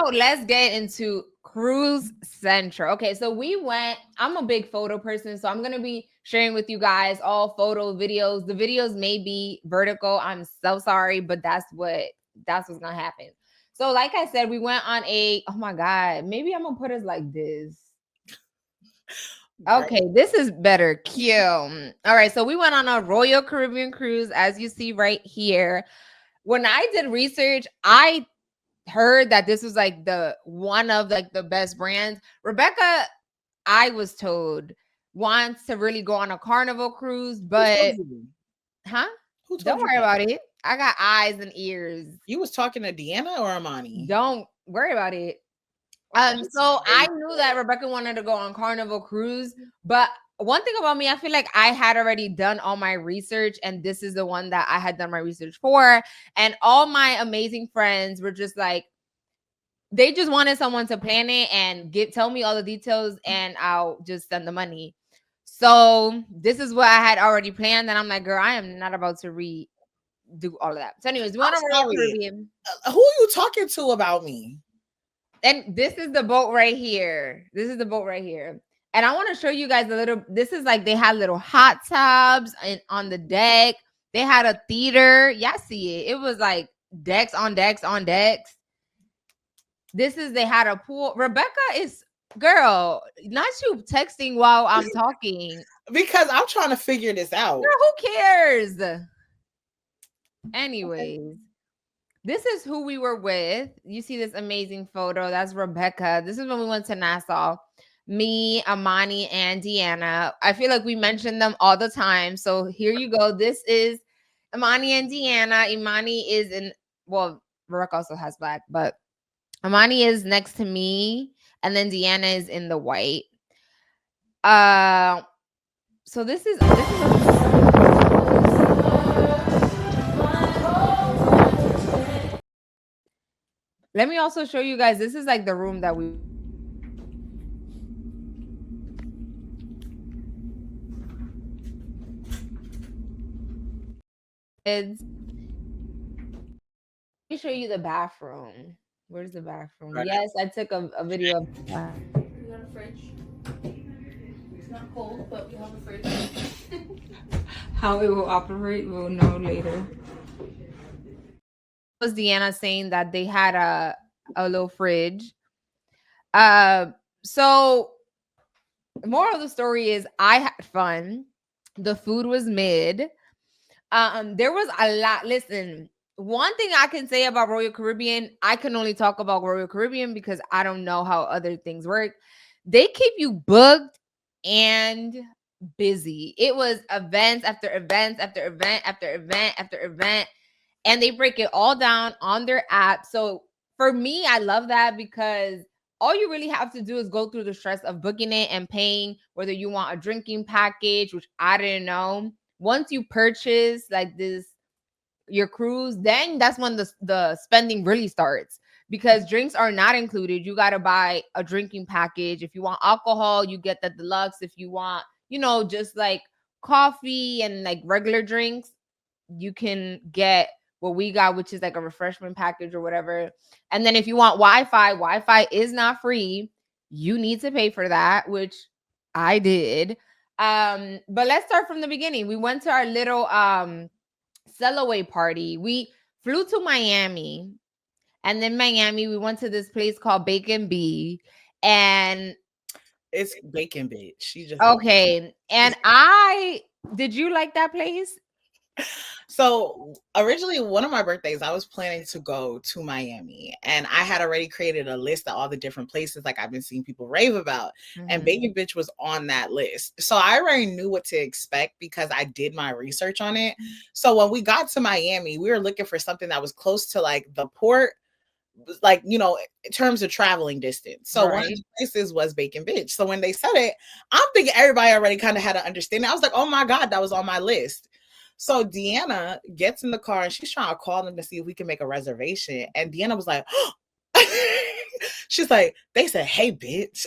now let's get into Cruise Central. Okay, so we went. I'm a big photo person, so I'm gonna be sharing with you guys all photo videos. The videos may be vertical. I'm so sorry, but that's what's gonna happen. So, like I said, we went on a. Oh my god, maybe I'm gonna put it like this. Okay, this is better. Cute. All right, so we went on a Royal Caribbean cruise, as you see right here. When I did research, I heard that this was like the one of like the best brands. Rebecca, I was told, wants to really go on a Carnival cruise, but huh? Who told Don't you worry that? about it. I got eyes and ears. You was talking to Deanna or Amani? Don't worry about it. That's So I crazy. knew that Rebecca wanted to go on Carnival cruise, but one thing about me, I feel like I had already done all my research, and this is the one that I had done my research for. And all my amazing friends were just like, they just wanted someone to plan it and tell me all the details, and I'll just send the money. So this is what I had already planned, and I'm like, girl, I am not about to do all of that. So, anyways, we went on I'm Royal sorry. Caribbean. Who are you talking to about me? And this is the boat right here. This is the boat right here. And I want to show you guys a little. This is like they had little hot tubs and on the deck. They had a theater. Y'all see it. It was like decks on decks on decks. They had a pool. Rebecca is girl, not you texting while I'm talking. Because I'm trying to figure this out. Girl, who cares? Anyways, this is who we were with. You see this amazing photo. That's Rebecca. This is when we went to Nassau. Me, Amani, and Deanna. I feel like we mention them all the time. So here you go. This is Amani and Deanna. Imani is well, Rebecca also has black, but Amani is next to me, and then Deanna is in the white. So this is let me also show you guys. This is like the room that we kids. Let me show you the bathroom. Where's the bathroom? Right. Yes, I took a video of We got a fridge. It's not cold, but we have a fridge. how it will operate. We'll know later. Was Deanna saying that they had a little fridge? So moral of the story is I had fun. The food was mid. There was a lot. Listen, one thing I can say about Royal Caribbean, I can only talk about Royal Caribbean because I don't know how other things work. They keep you booked and busy. It was events after events after event after event after event, and they break it all down on their app. So for me, I love that because all you really have to do is go through the stress of booking it and paying, whether you want a drinking package, which I didn't know. Once you purchase like this your cruise, then that's when the spending really starts because drinks are not included. You got to buy a drinking package. If you want alcohol, you get the deluxe. If you want, just like coffee and like regular drinks, you can get what we got, which is like a refreshment package or whatever. And then if you want Wi-Fi is not free. You need to pay for that, which I did. But let's start from the beginning. We went to our little sail away party. We flew to Miami, and then Miami, we went to this place called Bacon Bee. And It's bacon, bitch. She just okay, and I did you like that place? So originally, one of my birthdays, I was planning to go to Miami, and I had already created a list of all the different places like I've been seeing people rave about, and Mhm. Bacon Bitch was on that list. So I already knew what to expect because I did my research on it. So when we got to Miami, we were looking for something that was close to like the port, like in terms of traveling distance. So one of Right. the places was Bacon Bitch. So when they said it, I'm thinking everybody already kind of had an understanding. I was like, oh my God, that was on my list. So Deanna gets in the car and she's trying to call them to see if we can make a reservation. And Deanna was like, she's like, they said, hey, bitch.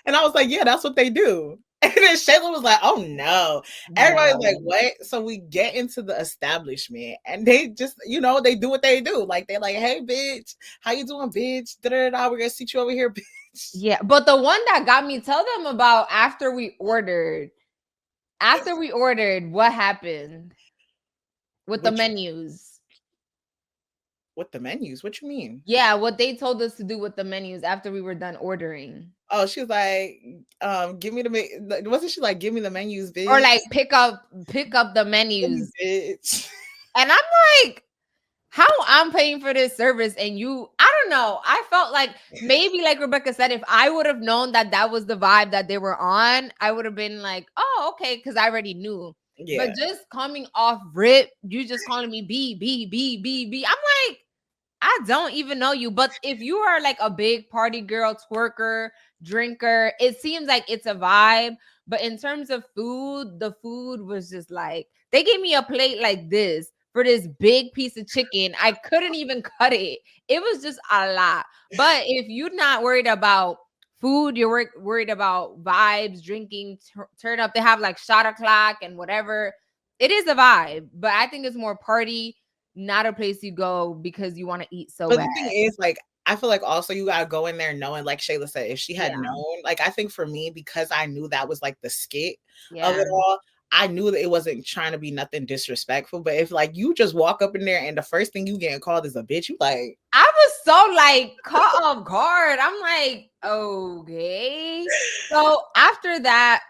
And I was like, yeah, that's what they do. And then Shayla was like, oh no. Everybody's like, No. what? So we get into the establishment and they just, they do what they do. Like, they're like, hey, bitch, how you doing, bitch? Da-da-da-da. We're going to seat you over here, bitch. Yeah, but the one that got me, tell them about after we ordered. After we ordered, what happened with the Which, menus? with the menus? What you mean? Yeah, what they told us to do with the menus after we were done ordering. Oh, she was like, give me wasn't she like, give me the menus, bitch? Or like pick up the menus. Bitch. And I'm like, how I'm paying for this service and you, I don't know. I felt like maybe like Rebecca said, if I would have known that that was the vibe that they were on, I would have been like, oh, okay, because I already knew. Yeah. But just coming off rip, you just calling me B. I'm like, I don't even know you. But if you are like a big party girl, twerker, drinker, it seems like it's a vibe. But in terms of food, the food was just like, they gave me a plate like this for this big piece of chicken. I couldn't even cut it. It was just a lot. But if you're not worried about food, you're worried about vibes, drinking, turn up. They have like shot o'clock and whatever. It is a vibe, but I think it's more party, not a place you go because you want to eat so But bad. the thing is, like, I feel like also you gotta go in there knowing, like Shayla said, if she had known, like, I think for me, because I knew that was like the skit of it all, I knew that it wasn't trying to be nothing disrespectful. But if like you just walk up in there and the first thing you getting called is a bitch, you like, I was so like caught off guard. I'm like, okay. So after that,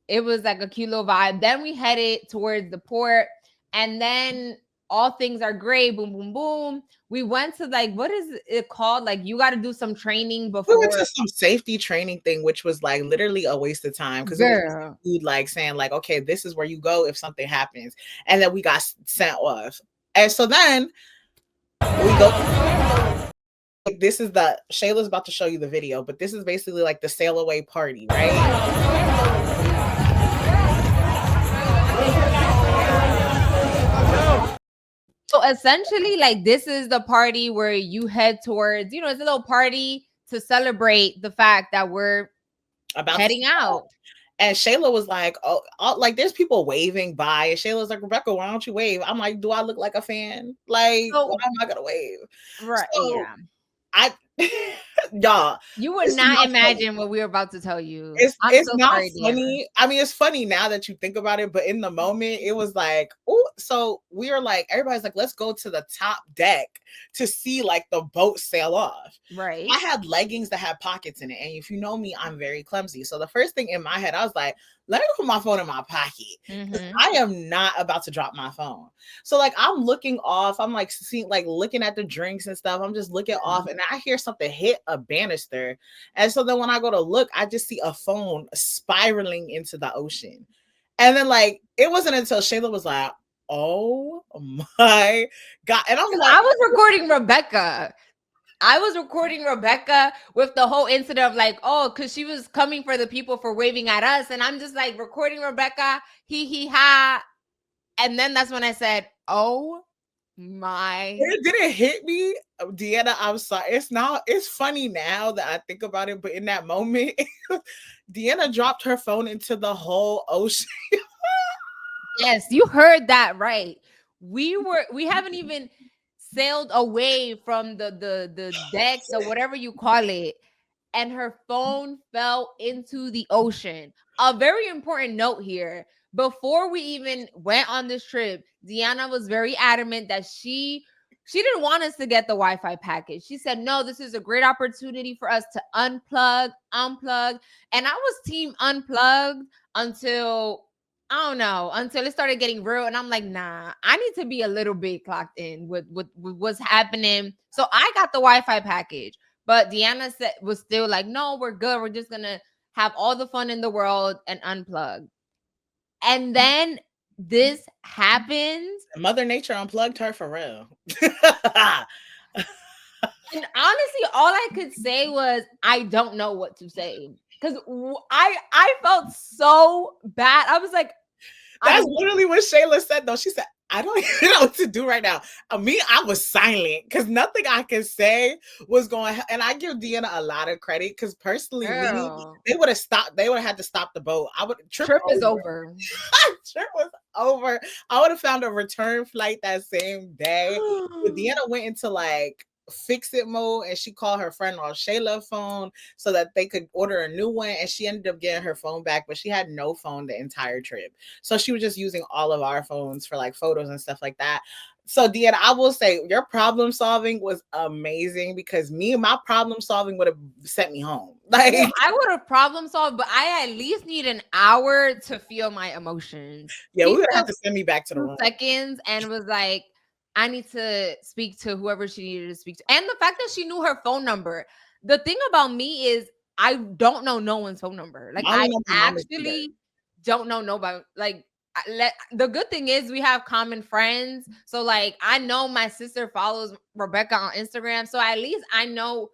it was like a cute little vibe. Then we headed towards the port, and then all things are great. Boom, boom, boom. We went to like, what is it called? Like, you got to do some training before. We went to some safety training thing, which was like literally a waste of time because it was food, like saying like, okay, this is where you go if something happens, and then we got sent off. And so then we go. This is Shayla's about to show you the video, but this is basically like the sail away party, right? So essentially, like, this is the party where you head towards, it's a little party to celebrate the fact that we're about heading out. And Shayla was like, oh, like there's people waving by. And Shayla's like, Rebecca, why don't you wave? I'm like, do I look like a fan? Like, why am I gonna wave? Right. So, yeah. Y'all, you would not imagine what we were about to tell you. It's so not sorry, funny. Deanna. I mean, it's funny now that you think about it, but in the moment, it was like, oh, so we were like, everybody's like, let's go to the top deck to see like the boat sail off. Right. I had leggings that had pockets in it. And if you know me, I'm very clumsy. So the first thing in my head, I was like, let me put my phone in my pocket. Mm-hmm. I am not about to drop my phone. So like I'm looking off. I'm like looking at the drinks and stuff. I'm just looking off and I hear something hit a banister. And so then when I go to look, I just see a phone spiraling into the ocean. And then like it wasn't until Shayla was like, oh my God. And I'm like, I was recording Rebecca. With the whole incident of like, oh, because she was coming for the people for waving at us. And I'm just like recording Rebecca, ha. And then that's when I said, oh my. It didn't hit me. Deanna, I'm sorry. It's funny now that I think about it. But in that moment, Deanna dropped her phone into the whole ocean. Yes, you heard that right. We haven't even sailed away from the decks or whatever you call it, and her phone fell into the ocean. A very important note here: before we even went on this trip, Deanna was very adamant that she didn't want us to get the Wi-Fi package. She said, no, this is a great opportunity for us to unplug. And I was team unplugged until I don't know, until it started getting real. And I'm like, nah, I need to be a little bit clocked in with what's happening. So I got the Wi-Fi package. But Deanna was still like, no, we're good. We're just going to have all the fun in the world and unplug. And then this happens. Mother Nature unplugged her for real. And honestly, all I could say was, I don't know what to say. Because I felt so bad. I was like, that's literally what Shayla said, though. She said, I don't even know what to do right now. I was silent because nothing I could say was going. And I give Deanna a lot of credit because personally, Girl, they would have stopped. They would have had to stop the boat. I would trip is over. Trip was over. I would have found a return flight that same day. But Deanna went into like fix it mode and she called her friend on Sheyla's phone so that they could order a new one, and she ended up getting her phone back, but she had no phone the entire trip, so she was just using all of our phones for like photos and stuff like that. So Deanna, I will say your problem solving was amazing because my problem solving would have sent me home. Like I would have problem solved, but I at least need an hour to feel my emotions. Yeah, She we would took have to send me back to the 2 room. seconds and was like, I need to speak to whoever she needed to speak to. And the fact that she knew her phone number. The thing about me is I don't know no one's phone number. Like I I only know my mama's number. actually don't know nobody. Like the good thing is we have common friends. So like I know my sister follows Rebecca on Instagram. So at least I know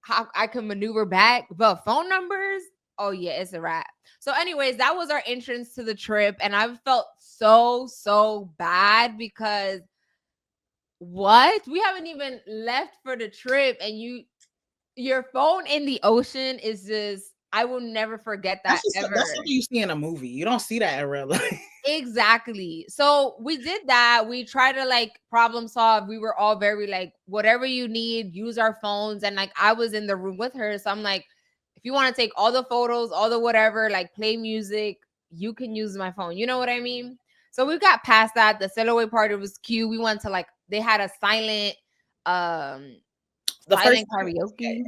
how I can maneuver back. But phone numbers, oh yeah, it's a wrap. So, anyways, that was our entrance to the trip, and I felt so bad because what? We haven't even left for the trip, and your phone in the ocean is just, I will never forget that That's ever. something you see in a movie. You don't see that in real life. Exactly. So we did that. We tried to like problem solve. We were all very like, whatever you need, use our phones. And like I was in the room with her. So I'm like, if you want to take all the photos, all the whatever, like play music, you can use my phone. You know what I mean? So we got past that. The sail away party was cute. We went to like, they had a silent The silent first karaoke.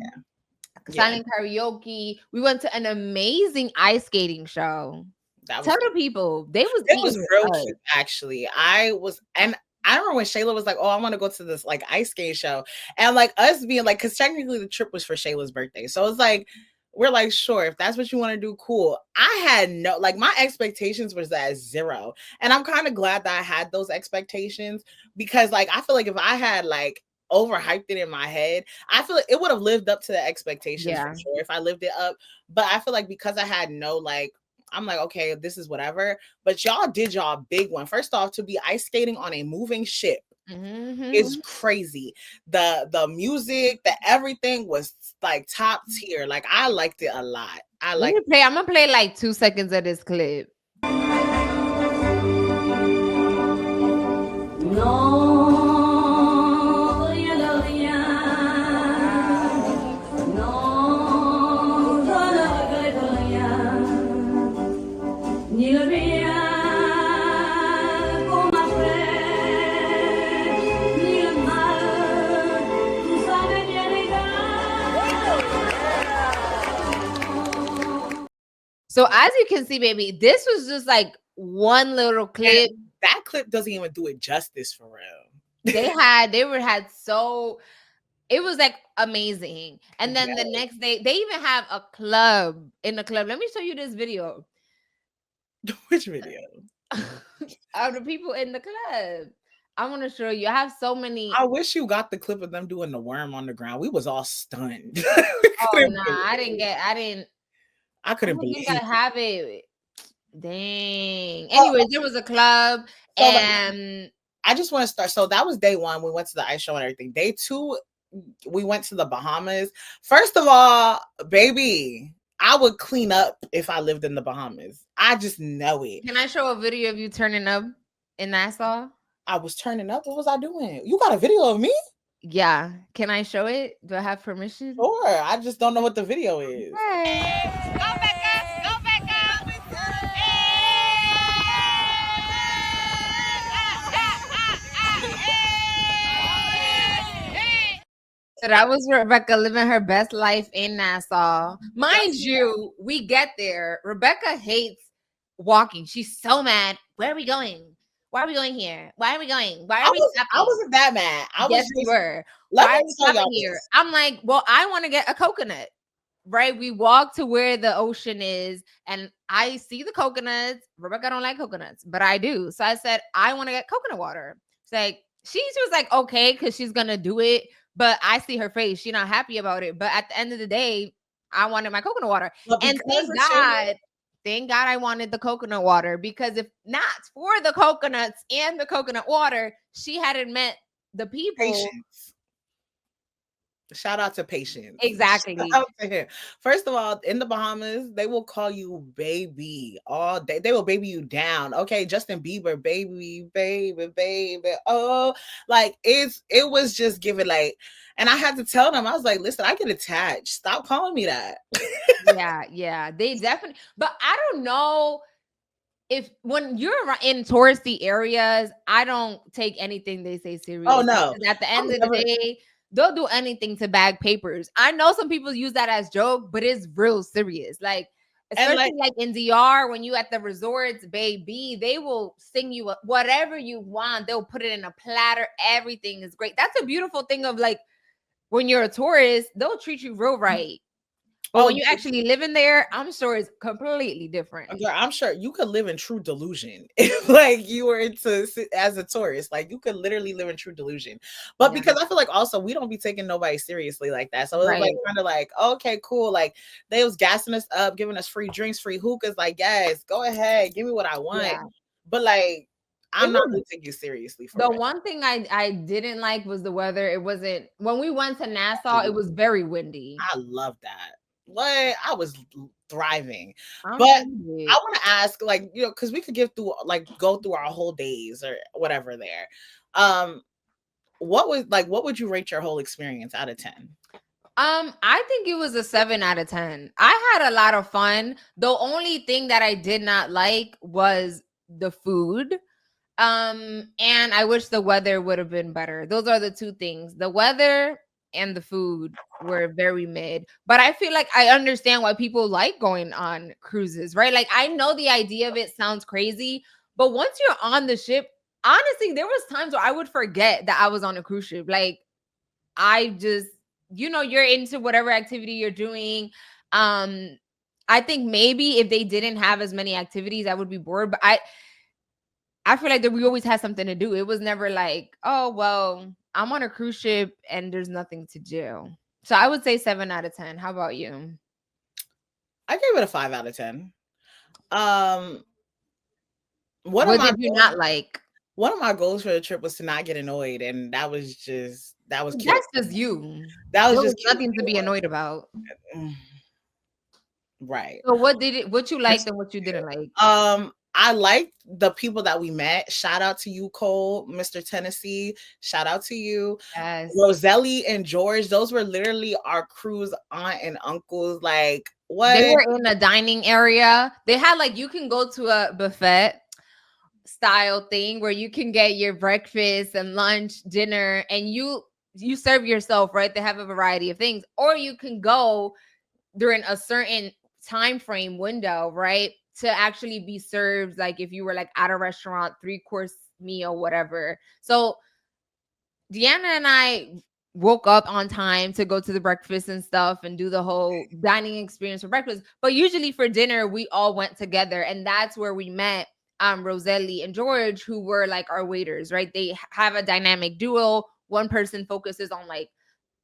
Silent karaoke. We went to an amazing ice skating show. Tell the people it was real cute. Actually, I remember when Sheyla was like, "Oh, I want to go to this like ice skate show," and like us being like, because technically the trip was for Shayla's birthday, so it's like we're like, sure, if that's what you want to do, cool. I had no like my expectations was at zero, and I'm kind of glad that I had those expectations because like I feel like if I had like overhyped it in my head, I feel like it would have lived up to the expectations for sure if I lived it up. But I feel like because I had no like. I'm like, okay, this is whatever. But y'all did y'all big one. First off, to be ice skating on a moving ship is crazy. The music, the everything was like top tier. Like I liked it a lot. I'm gonna play like 2 seconds of this clip. So as you can see, baby, this was just like one little clip. And that clip doesn't even do it justice for real. It was like amazing. And then the next day, they even have a club in the club. Let me show you this video. Which video? Of the people in the club. I want to show you. I have so many. I wish you got the clip of them doing the worm on the ground. We was all stunned. I couldn't believe I have it. Dang. Anyways, there was a club, and I just want to start. So that was day one. We went to the ice show and everything. Day two, we went to the Bahamas. First of all, baby, I would clean up if I lived in the Bahamas. I just know it. Can I show a video of you turning up in Nassau? I was turning up. What was I doing? You got a video of me? Yeah. Can I show it? Do I have permission? Sure. I just don't know what the video is. Hey. Go Becca! Go Becca! So that was Rebecca living her best life in Nassau. Mind you, we get there. Rebecca hates walking. She's so mad. Where are we going? Why are we going here? Why are we going? Why are we stopping? I wasn't that mad. Yes, we were. Why are we stopping here? I'm like, well, I want to get a coconut. Right? We walk to where the ocean is, and I see the coconuts. Rebecca don't like coconuts, but I do. So I said, I want to get coconut water. It's like she was like, okay, because she's gonna do it. But I see her face. She's not happy about it. But at the end of the day, I wanted my coconut water. And thank God, thank God I wanted the coconut water, because if not for the coconuts and the coconut water, she hadn't met the people. Patience. Shout out to Patience. Exactly. Shout out to him. First of all, in the Bahamas, they will call you baby all day. They will baby you down. Okay, Justin Bieber, baby, baby, baby. Oh, like it was just giving like, and I had to tell them, I was like, listen, I get attached. Stop calling me that. Yeah, they definitely. But I don't know if when you're in touristy areas, I don't take anything they say serious. Oh no. Because at the end I'm of the never- day, they'll do anything to bag papers. I know some people use that as joke, but it's real serious. Like, And especially like in DR, when you at the resorts, baby, they will sing you whatever you want. They'll put it in a platter. Everything is great. That's a beautiful thing of like when you're a tourist, they'll treat you real right. But when you actually live in there, I'm sure it's completely different. girl, I'm sure you could live in true delusion if like you were into as a tourist. Like you could literally live in true delusion. But Yeah. because I feel like also we don't be taking nobody seriously like that. So it was like Right. kind of like, okay, cool. Like they was gassing us up, giving us free drinks, free hookahs. Like, yes, go ahead, give me what I want. Yeah. But like I'm It not was gonna take you seriously for the it. one thing I didn't like was the weather. It wasn't when we went to Nassau, it was very windy. I love that. What I was thriving. I'm But sure I you did. want to ask, like, you know, because we could give through like go through our whole days or whatever there. What would you rate your whole experience out of 10? I think it was a 7 out of 10. I had a lot of fun. The only thing that I did not like was the food. And I wish the weather would have been better. Those are the two things. The weather and the food were very mid. But I feel like I understand why people like going on cruises, right? Like I know the idea of it sounds crazy, but once you're on the ship, honestly, there was times where I would forget that I was on a cruise ship. Like I just, you're into whatever activity you're doing. I think maybe if they didn't have as many activities, I would be bored. But I feel like that we always had something to do. It was never like, oh, well, I'm on a cruise ship and there's nothing to do. So I would say 7 out of 10. How about you? I gave it a 5 out of 10. What did you not like? One of my goals for the trip was to not get annoyed, and that was cute. That's just you. That was There was just cute. nothing to be annoyed about. Right. So what you liked and what you didn't like? I liked the people that we met. Shout out to you, Cole, Mr. Tennessee. Shout out to you. Yes. Roselli and George. Those were literally our crew's aunt and uncles. Like, what? They were in a dining area. They had like you can go to a buffet style thing where you can get your breakfast and lunch, dinner, and you serve yourself, right? They have a variety of things. Or you can go during a certain time frame window, right? To actually be served, like if you were like at a restaurant, 3-course meal, whatever. So Deanna and I woke up on time to go to the breakfast and stuff and do the whole dining experience for breakfast. But usually for dinner, we all went together, and that's where we met Roselli and George, who were like our waiters, right? They have a dynamic duo. One person focuses on like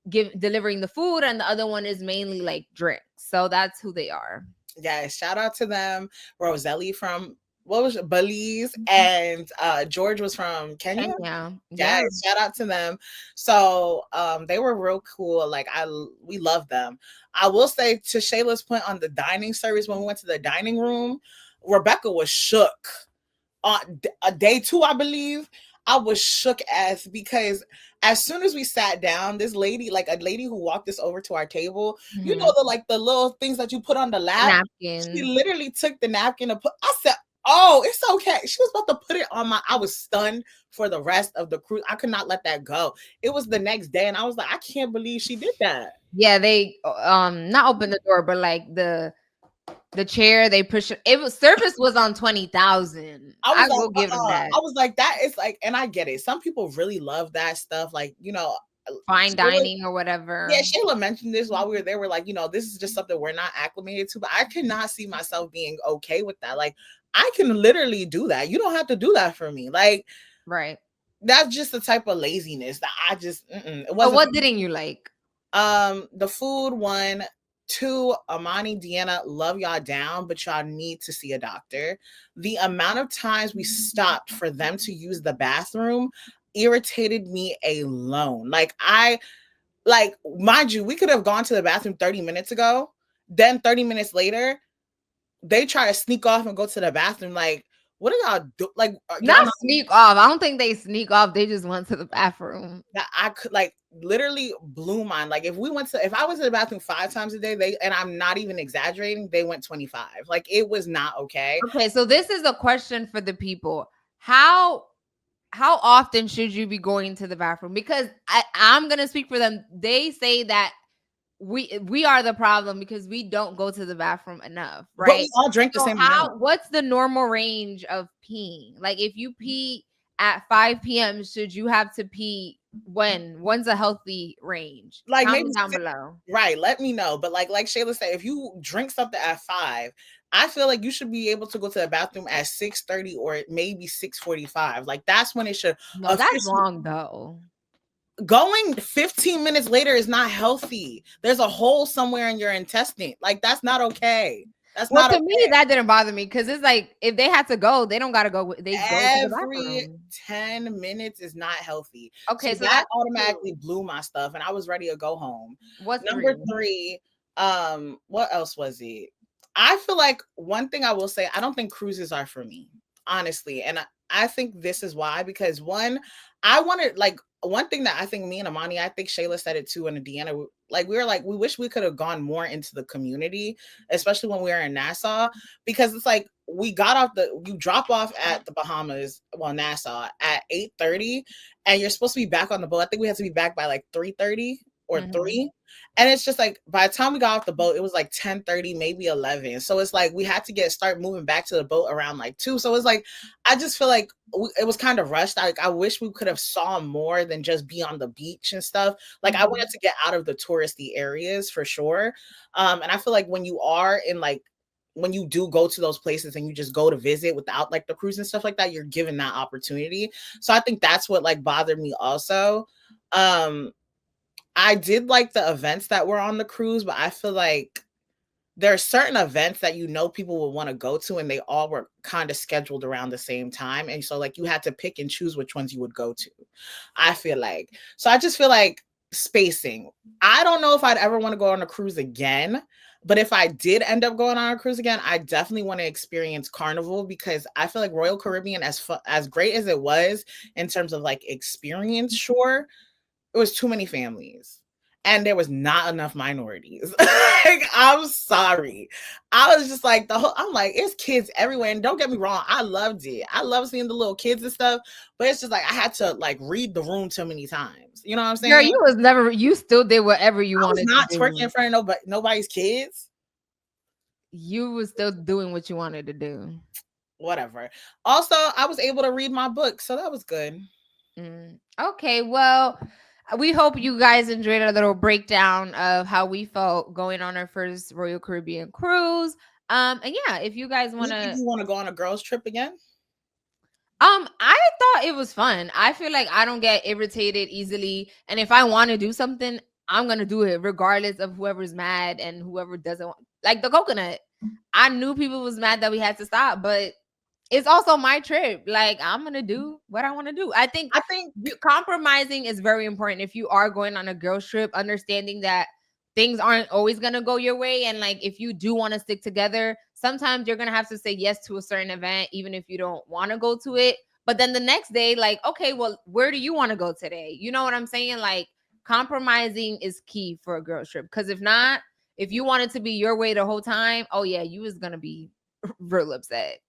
delivering the food, and the other one is mainly like drinks. So that's who they are. Guys, shout out to them. Roselli from Belize, and George was from Kenya. Yeah. Shout out to them. So they were real cool. Like we love them. I will say, to Shayla's point on the dining service, when we went to the dining room, Rebecca was shook on day 2, I believe. I was shook as because as soon as we sat down, this lady, like a lady who walked us over to our table, you know, the little things that you put on the lap. Napkin. She literally took the napkin and I said, "Oh, it's okay." She was about to put it on I was stunned for the rest of the cruise. I could not let that go. It was the next day, and I was like, I can't believe she did that. Yeah, they not open the door, but like the chair they push it was surface was on 20,000. I will give them that. I was like, that is like, and I get it. Some people really love that stuff, like, you know, fine dining or whatever. Yeah, Shayla mentioned this while we were there. We're like, you know, this is just something we're not acclimated to, but I cannot see myself being okay with that. Like, I can literally do that. You don't have to do that for me. Like, right. That's just the type of laziness that I just, it wasn't. But what didn't you like? The food one, Two, Amani, Deanna, love y'all down, but y'all need to see a doctor. The amount of times we stopped for them to use the bathroom irritated me alone. Like, mind you, we could have gone to the bathroom 30 minutes ago. Then 30 minutes later, they try to sneak off and go to the bathroom. Like, what are y'all do? Like, Not sneak off. I don't think they sneak off. They just went to the bathroom. That I could like literally blew mine. Like, if I was in the bathroom 5 times a day, and I'm not even exaggerating, they went 25. Like, it was not okay. Okay, so this is a question for the people. How often should you be going to the bathroom? Because I'm gonna speak for them. They say that we are the problem because we don't go to the bathroom enough, But right? we all drink the So same amount. what's the normal range of peeing? Like, if you pee at 5 p.m., should you have to pee when? When's a healthy range? Like, Comment maybe down below. Right, let me know. But like Sheyla said, if you drink something at 5, I feel like you should be able to go to the bathroom at 6:30 or maybe 6:45. Like, that's when it should. No, that's wrong though. Going 15 minutes later is not healthy. There's a hole somewhere in your intestine. Like, that's not okay. That's Well, not to okay. me, that didn't bother me because it's like if they had to go, they don't gotta go. They go to the Every bathroom. 10 minutes is not healthy. Okay, so that that's automatically blew my stuff, and I was ready to go home. What's Number 3? 3? What else was it? I feel like one thing I will say, I don't think cruises are for me, honestly. And I think this is why, because one, I wanted, like, one thing that I think me and Amani, I think Sheyla said it too, and Deanna, like, we were like, we wish we could have gone more into the community, especially when we were in Nassau, because it's like, you drop off at the Bahamas, well, Nassau at 8:30, and you're supposed to be back on the boat. I think we had to be back by like 3:30 or 3. And it's just like, by the time we got off the boat, it was like 10:30, maybe 11. So it's like, we had to start moving back to the boat around like 2. So it's like, I just feel like it was kind of rushed. Like, I wish we could have saw more than just be on the beach and stuff. Like, I wanted to get out of the touristy areas for sure. And I feel like when you are in, like, when you do go to those places and you just go to visit without like the cruise and stuff like that, you're given that opportunity. So I think that's what like bothered me also. I did like the events that were on the cruise, but I feel like there are certain events that people will want to go to, and they all were kind of scheduled around the same time. And so like you had to pick and choose which ones you would go to, I feel like. So I just feel like spacing. I don't know if I'd ever want to go on a cruise again, but if I did end up going on a cruise again, I definitely want to experience Carnival, because I feel like Royal Caribbean, as great as it was in terms of like experience, sure, it was too many families and there was not enough minorities. Like, I'm sorry. I was just like, I'm like, it's kids everywhere. And don't get me wrong, I loved it. I love seeing the little kids and stuff, but it's just like, I had to like read the room too many times. You know what I'm saying? Girl, you still did whatever you wanted to do. I was not twerking in front of nobody's kids. You was still doing what you wanted to do. Whatever. Also, I was able to read my book, so that was good. Okay, well, we hope you guys enjoyed our little breakdown of how we felt going on our first Royal Caribbean cruise. And yeah, if you guys want to go on a girls trip again? I thought it was fun. I feel like I don't get irritated easily, and if I want to do something, I'm gonna do it regardless of whoever's mad and whoever doesn't want. Like the coconut, I knew people was mad that we had to stop, but it's also my trip. Like, I'm gonna do what I want to do. I think compromising is very important if you are going on a girls trip, understanding that things aren't always gonna go your way, and like if you do want to stick together, sometimes you're gonna have to say yes to a certain event even if you don't want to go to it. But then the next day, like, okay, well, where do you want to go today? You know what I'm saying? Like, compromising is key for a girls trip, because if not, if you want it to be your way the whole time, oh yeah, you was gonna be real upset.